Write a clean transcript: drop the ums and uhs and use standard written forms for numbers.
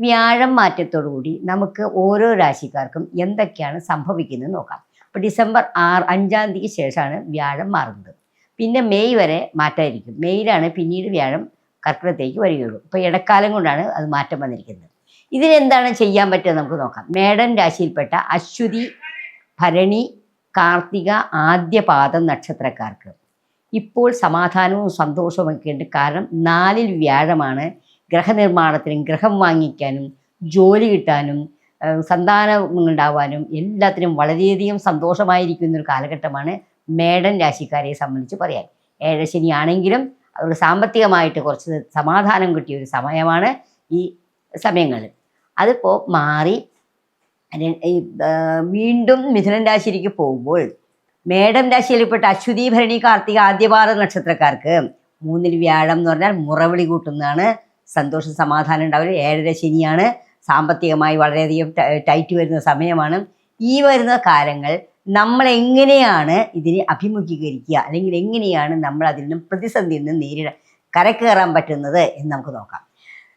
വ്യാഴം മാറ്റത്തോടുകൂടി നമുക്ക് ഓരോ രാശിക്കാർക്കും എന്തൊക്കെയാണ് സംഭവിക്കുന്നത് നോക്കാം. അപ്പോൾ ഡിസംബർ 5-ാം തീയതിക്ക് ശേഷമാണ് വ്യാഴം മാറുന്നത്. പിന്നെ മെയ് വരെ മാറ്റമായിരിക്കും. മെയ്യിലാണ് പിന്നീട് വ്യാഴം കർക്കിടകത്തേക്ക് വരികയുള്ളൂ. ഇപ്പോൾ ഇടക്കാലം കൊണ്ടാണ് അത് മാറ്റം വന്നിരിക്കുന്നത്. ഇതിനെന്താണ് ചെയ്യാൻ പറ്റുക നമുക്ക് നോക്കാം. മേടൻ രാശിയിൽപ്പെട്ട അശ്വതി, ഭരണി, കാർത്തിക, ആദ്യപാദം നക്ഷത്രക്കാർക്ക് ഇപ്പോൾ സമാധാനവും സന്തോഷവും ഒക്കെ ഉണ്ട്. കാരണം 4-ൽ വ്യാഴമാണ്. ഗ്രഹനിർമ്മാണത്തിനും ഗൃഹം വാങ്ങിക്കാനും ജോലി കിട്ടാനും സന്താനം ഉണ്ടാവാനും എല്ലാത്തിനും വളരെയധികം സന്തോഷമായിരിക്കുന്നൊരു കാലഘട്ടമാണ് മേടൻ രാശിക്കാരെ സംബന്ധിച്ച് പറയാൻ. ഏഴശനിയാണെങ്കിലും അവർക്ക് സാമ്പത്തികമായിട്ട് കുറച്ച് സമാധാനം കിട്ടിയ ഒരു സമയമാണ് ഈ സമയങ്ങൾ. അതിപ്പോൾ മാറി വീണ്ടും മിഥുനൻ രാശിയിലേക്ക് പോകുമ്പോൾ മേടം രാശിയിൽപ്പെട്ട അശ്വതി, ഭരണി, കാർത്തിക, ആദ്യപാദ നക്ഷത്രക്കാർക്ക് 3-ൽ വ്യാഴം എന്ന് പറഞ്ഞാൽ മുറവിളി കൂട്ടുന്നതാണ്. സന്തോഷം സമാധാനം ഉണ്ടാവില്ല. 7-ര ശനിയാണ്. സാമ്പത്തികമായി വളരെയധികം ടൈറ്റ് വരുന്ന സമയമാണ്. ഈ വരുന്ന കാര്യങ്ങൾ നമ്മൾ എങ്ങനെയാണ് ഇതിനെ അഭിമുഖീകരിക്കുക, അല്ലെങ്കിൽ എങ്ങനെയാണ് നമ്മൾ അതിൽ നിന്നും പ്രതിസന്ധിയിൽ നിന്ന് കരകയറാൻ പറ്റുന്നത് എന്ന് നമുക്ക് നോക്കാം.